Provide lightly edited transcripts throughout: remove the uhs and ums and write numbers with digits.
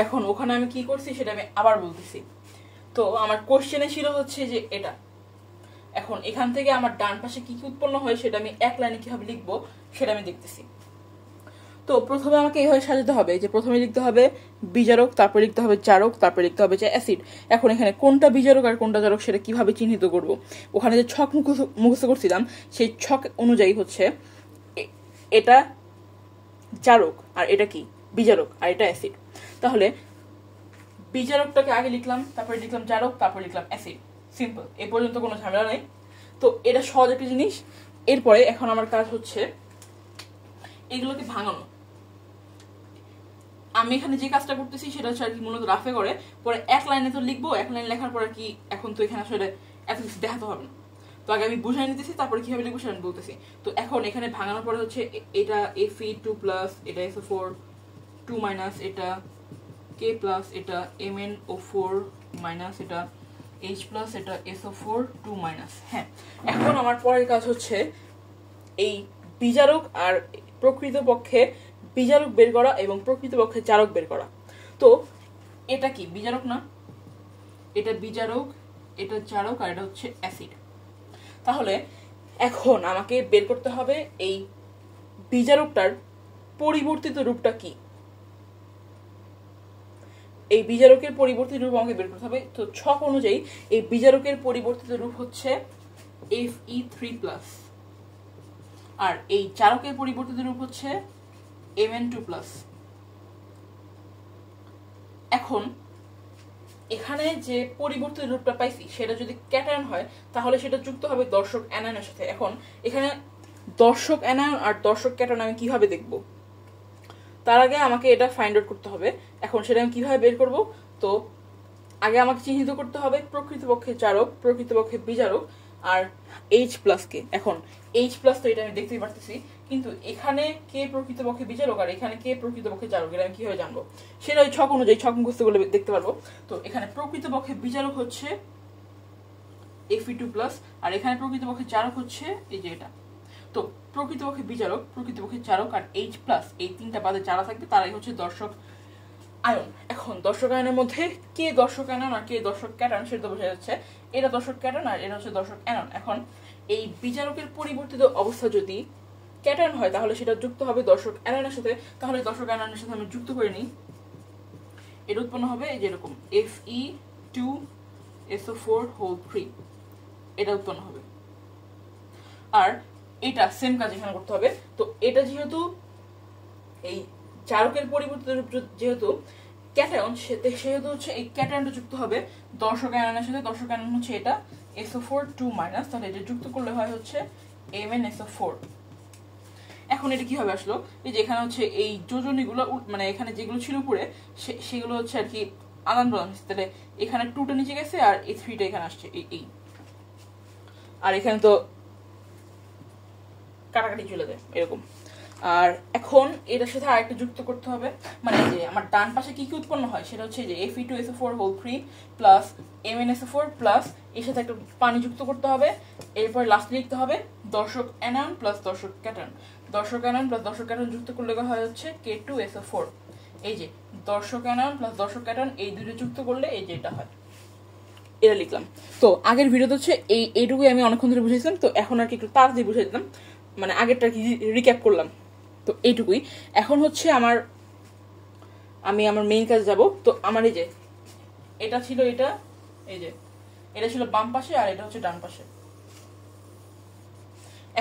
এখন ওখানে আমি কি করছি সেটা আমি আবার বলতেছি। তো আমার কোশ্চেনে ছিল হচ্ছে যে এটা, এখন এখান থেকে আমার ডান পাশে কি কি উৎপন্ন হয় সেটা আমি এক লাইনে কিভাবে লিখবো সেটা আমি দেখতেছি। তো প্রথমে আমাকে এইভাবে সাজাতে হবে যে প্রথমে লিখতে হবে বিজারক, তারপর লিখতে হবে জারক, তারপর লিখতে হবে যে অ্যাসিড। এখন এখানে কোনটা বিজারক আর কোনটা জারক সেটা কিভাবে চিহ্নিত করব? ওখানে যে ছক মুখস্থ করছিলাম সেই ছক অনুযায়ী হচ্ছে এটা জারক আর এটা কি বিজারক আর এটা অ্যাসিড। তাহলে বিজারকটাকে আগে লিখলাম, তারপরে লিখলাম জারক, তারপর লিখলাম অ্যাসিড। সিম্পল, এ পর্যন্ত কোনো ঝামেলা নেই। তো এটা সহজ একটা জিনিস। এরপরে এখন আমার কাজ হচ্ছে এগুলোকে ভাঙানো। আমি এখানে যে কাজটা করতেছি সেটা হচ্ছে আর কি মূলত রাফে করে পরে এক লাইনে তো লিখবো, এক লাইন লেখার পর আর কি এখন তো এখানে আসলে এত কিছু দেখাতে হবে না। তো আগে আমি বুঝাই নিতেছি, তারপরে কিভাবে লিখবো সেটা আমি বলতেছি। তো এখন এখানে ভাঙানোর পরে হচ্ছে এটা Fe2+, এটা SO4 2-, এটা K+, এটা MnO4-, এটা H+, এটা SO4 2-। হ্যাঁ, এখন আমার পরের কাজ হচ্ছে এই বিজারক আর প্রকৃতপক্ষে বিজারক বের করা এবং প্রকৃতপক্ষে জারক বের করা। তো এটা কি বিজারক না? এটা বিজারক, এটা জারক, আর এটা হচ্ছে অ্যাসিড। তাহলে এখন আমাকে বের করতে হবে এই বিজারকটার পরিবর্তিত রূপটা কি। এই বিজারকের পরিবর্তিত রূপ আমাকে বের করতে হবে। তো ছক অনুযায়ী এই বিজারকের পরিবর্তিত রূপ হচ্ছে Fe3+, আর এই জারকের পরিবর্তিত রূপ হচ্ছে Mn2+। এখন এখানে যে পরিবর্তিত রূপটা পাইছি সেটা যদি ক্যাটায়ন হয় তাহলে সেটা যুক্ত হবে দর্শক অ্যানায়নের সাথে। এখন এখানে দর্শক অ্যানায়ন আর দর্শক ক্যাটায়ন আমি কিভাবে দেখব? তার আগে আমাকে এটা ফাইন্ড আউট করতে হবে। এখন সেটা আমি কিভাবে বের করব? তো আগে আমাকে চিহ্নিত করতে হবে প্রকৃতপক্ষে জারক, প্রকৃতপক্ষে বিজারক আর H+ কে। এখন H+ তো এটা আমি দেখতেই পারতেছি, কিন্তু এখানে কে প্রকৃতপক্ষে বিজারক আর এখানে কে প্রকৃতপক্ষে জারক এটা আমি কিভাবে জানবো? সেটা ওই ছক অনুযায়ী ছক মুখস্থ করলে দেখতে পারবো। তো এখানে প্রকৃতপক্ষে বিজারক হচ্ছে Fe2+, আর এখানে প্রকৃতপক্ষে জারক হচ্ছে এই যে এটা। তো প্রকৃতপক্ষে বিজারক, প্রকৃতপক্ষে জারক আর H+, এই তিনটা বাদে যারা থাকবে তারাই হচ্ছে দর্শক আয়ন। এখন দর্শক আয়নের মধ্যে কে দর্শক আয়ন আর কে দর্শক ক্যাটায়ন সেটা বোঝা যাচ্ছে। এটা দর্শক ক্যাটায়ন আর এটা হচ্ছে দর্শক অ্যানন। এখন এই বিজারকের পরিবর্তিত অবস্থা যদি ক্যাটায়ন হয় তাহলে সেটা যুক্ত হবে দর্শক অ্যাননের সাথে। তাহলে দর্শক অ্যাননের সাথে আমি যুক্ত করে নিই, এটা উৎপন্ন হবে যেরকম Fe2SO4 এটা উৎপন্ন হবে। আর এটা সেম কাজ এখানে করতে হবে। তো এটা যেহেতু এই জারকের পরিবর্তিত রূপ যেহেতু ক্যাটায়ন, সেহেতু হচ্ছে এই ক্যাটায়নটা যুক্ত হবে দর্শক অ্যাননের সাথে। দর্শক অ্যানন হচ্ছে এটা SO4 2-, তাহলে এটা যুক্ত করলে হয় হচ্ছে MnSO4। এখন এটা কিভাবে আসলো? এই যে এখানে হচ্ছে এই যোজনীগুলো মানে এখানে যেগুলো ছিল উপরে সেগুলো হচ্ছে আর কি আদান প্রদান হচ্ছে। তাহলে এখানে 2টা নিচে গেছে আর এই 3টা এখানে আসছে এই, আর এখানে তো কাটাকাটি চলে যায় এরকম। আর এখন এটার সাথে আরেকটা যুক্ত করতে হবে, মানে যে আমার ডান পাশে কি কি উৎপন্ন হয় সেটা হচ্ছে যে Fe2SO4 প্লাস MnSO4 প্লাস এর সাথে একটা পানি যুক্ত করতে হবে। এরপর লাস্টে লিখতে হবে দর্শক অ্যানায়ন প্লাস দর্শক ক্যাটায়ন। দর্শক অ্যানায়ন প্লাস দর্শক ক্যাটায়ন যুক্ত করলে হয় হচ্ছে K2SO4। এই যে দর্শক অ্যানায়ন প্লাস দর্শক ক্যাটায়ন এই দুটো যুক্ত করলে এই যে এটা হয়, এটা লিখলাম। তো আগের ভিডিওতে হচ্ছে এইটুকুই আমি অনেকক্ষণ ধরে বুঝাইছিলাম। তো এখন আর কি একটু তাড়াতাড়ি বুঝাই দিলাম, মানে আগেরটা কি রিক্যাপ করলাম। তো এইটুকুই। এখন হচ্ছে আমি আমার মেইন কাজে যাব। তো আমার এই যে এটা ছিল, এটা এই যে এটা ছিল বাম পাশে আর এটা হচ্ছে ডান পাশে।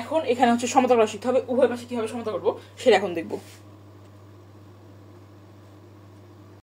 এখন এখানে হচ্ছে সমতা করা শিখতে হবে। উভয় পাশে কিভাবে সমতা করবো সেটা এখন দেখবো।